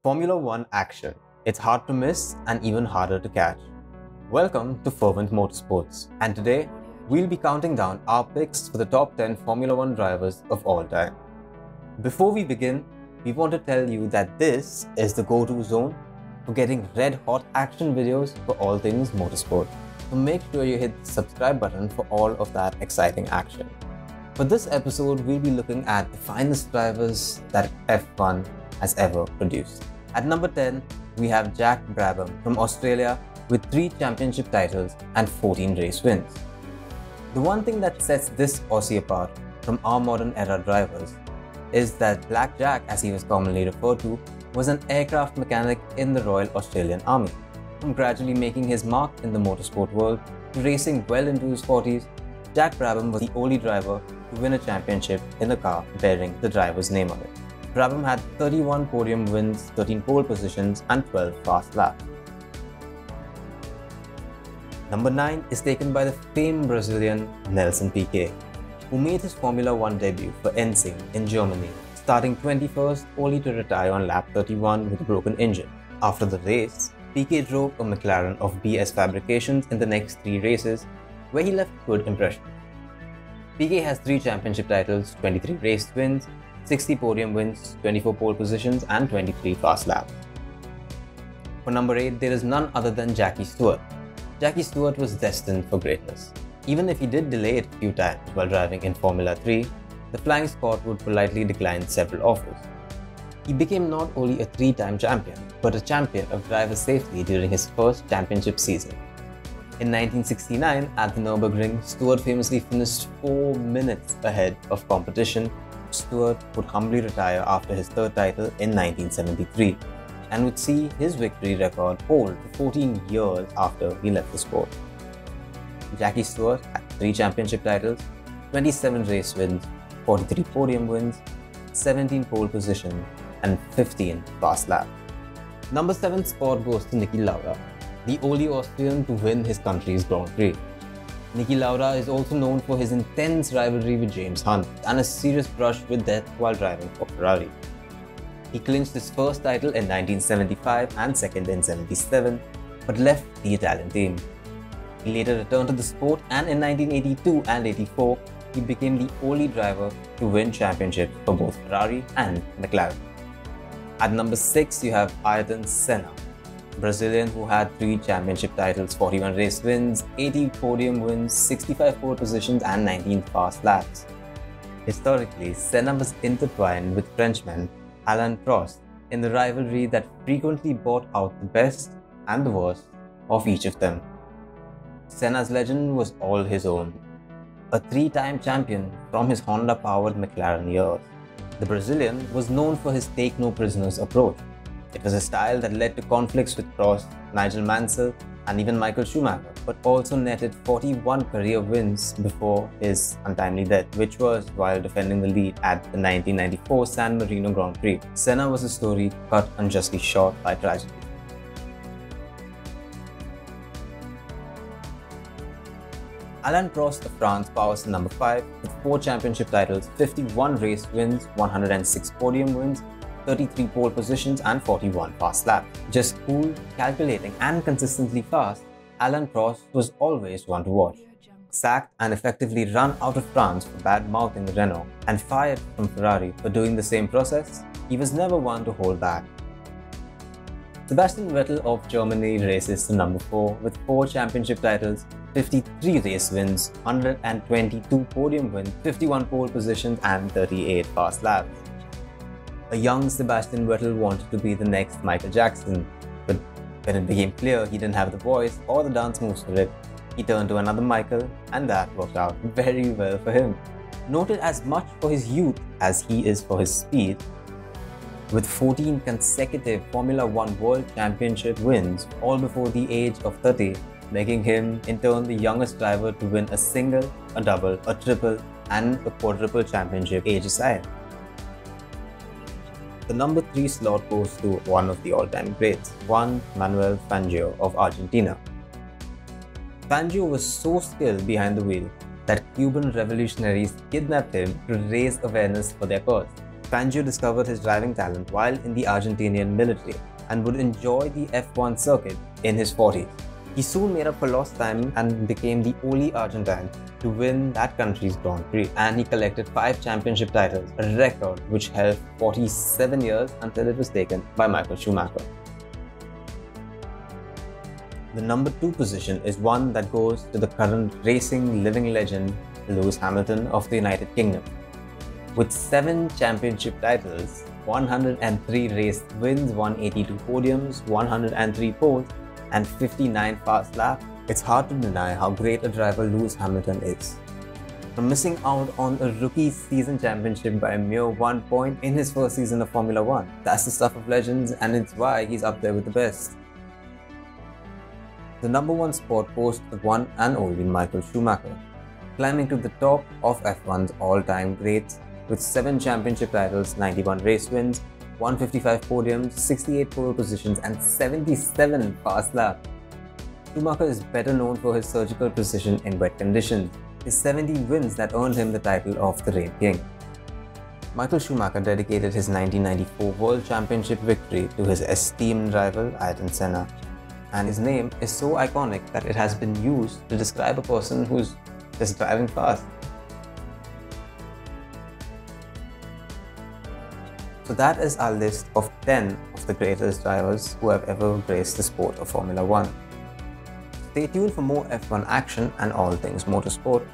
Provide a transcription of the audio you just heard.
Formula 1 action. It's hard to miss and even harder to catch. Welcome to Fervent Motorsports, and today we'll be counting down our picks for the top 10 Formula 1 drivers of all time. Before we begin, we want to tell you that this is the go-to zone for getting red-hot action videos for all things motorsport. So make sure you hit the subscribe button for all of that exciting action. For this episode, we'll be looking at the finest drivers that F1 has ever produced. At number 10, we have Jack Brabham from Australia with 3 championship titles and 14 race wins. The one thing that sets this Aussie apart from our modern era drivers is that Black Jack, as he was commonly referred to, was an aircraft mechanic in the Royal Australian Army. From gradually making his mark in the motorsport world to racing well into his 40s, Jack Brabham was the only driver to win a championship in a car bearing the driver's name on it. Brabham had 31 podium wins, 13 pole positions and 12 fast laps. Number 9 is taken by the famed Brazilian Nelson Piquet, who made his Formula 1 debut for Ensing in Germany, starting 21st only to retire on lap 31 with a broken engine. After the race, Piquet drove a McLaren of BS Fabrications in the next 3 races, where he left a good impression. Piquet has 3 championship titles, 23 race wins, 60 podium wins, 24 pole positions and 23 fast laps. For number 8, there is none other than Jackie Stewart. Jackie Stewart was destined for greatness. Even if he did delay it a few times while driving in Formula 3, the Flying Scot would politely decline several offers. He became not only a 3-time champion, but a champion of driver safety during his first championship season. In 1969, at the Nürburgring, Stewart famously finished 4 minutes ahead of competition. Stewart would humbly retire after his 3rd title in 1973 and would see his victory record hold for 14 years after he left the sport. Jackie Stewart had 3 championship titles, 27 race wins, 43 podium wins, 17 pole positions and 15 fast laps. Number 7 spot goes to Niki Lauda, the only Austrian to win his country's Grand Prix. Niki Lauda is also known for his intense rivalry with James Hunt and a serious brush with death while driving for Ferrari. He clinched his first title in 1975 and second in 77, but left the Italian team. He later returned to the sport, and in 1982 and 84, he became the only driver to win championships for both Ferrari and McLaren. At number 6, you have Ayrton Senna, Brazilian who had 3 championship titles, 41 race wins, 80 podium wins, 65 pole positions and 19 fast laps. Historically, Senna was intertwined with Frenchman Alain Prost in the rivalry that frequently brought out the best and the worst of each of them. Senna's legend was all his own. A 3-time champion from his Honda-powered McLaren years, the Brazilian was known for his take-no-prisoners approach. It was a style that led to conflicts with Prost, Nigel Mansell and even Micheal Schumacher, but also netted 41 career wins before his untimely death, which was while defending the lead at the 1994 San Marino Grand Prix. Senna was a story cut unjustly short by tragedy. Alain Prost of France powers to number 5 with 4 championship titles, 51 race wins, 106 podium wins, 33 pole positions and 41 fast laps. Just cool, calculating and consistently fast, Alain Prost was always one to watch. Sacked and effectively run out of France for bad-mouthing Renault and fired from Ferrari for doing the same process, he was never one to hold back. Sebastian Vettel of Germany races to number 4 with 4 championship titles, 53 race wins, 122 podium wins, 51 pole positions and 38 fast laps. A young Sebastian Vettel wanted to be the next Michael Jackson, but when it became clear he didn't have the voice or the dance moves for it, he turned to another Michael, and that worked out very well for him. Noted as much for his youth as he is for his speed, with 14 consecutive Formula 1 World Championship wins, all before the age of 30, making him in turn the youngest driver to win a single, a double, a triple and a quadruple championship age aside. The number 3 slot goes to one of the all-time greats, Juan Manuel Fangio of Argentina. Fangio was so skilled behind the wheel that Cuban revolutionaries kidnapped him to raise awareness for their cause. Fangio discovered his driving talent while in the Argentinian military and would enjoy the F1 circuit in his 40s. He soon made up for lost time and became the only Argentine to win that country's Grand Prix, and he collected 5 championship titles, a record which held 47 years until it was taken by Micheal Schumacher. The number 2 position is one that goes to the current racing living legend Lewis Hamilton of the United Kingdom. With 7 championship titles, 103 race wins, 182 podiums, 103 poles, and 59 fast laps, it's hard to deny how great a driver Lewis Hamilton is. From missing out on a rookie season championship by a mere 1 point in his first season of Formula 1, that's the stuff of legends, and it's why he's up there with the best. The number 1 spot goes to the one and only Micheal Schumacher, climbing to the top of F1's all-time greats with 7 championship titles, 91 race wins, 155 podiums, 68 pole positions, and 77 fast laps. Schumacher is better known for his surgical precision in wet conditions, his 70 wins that earned him the title of the Rain King. Micheal Schumacher dedicated his 1994 World Championship victory to his esteemed rival Ayrton Senna, and his name is so iconic that it has been used to describe a person who's just driving fast. So that is our list of 10 of the greatest drivers who have ever graced the sport of Formula 1. Stay tuned for more F1 action and all things motorsport.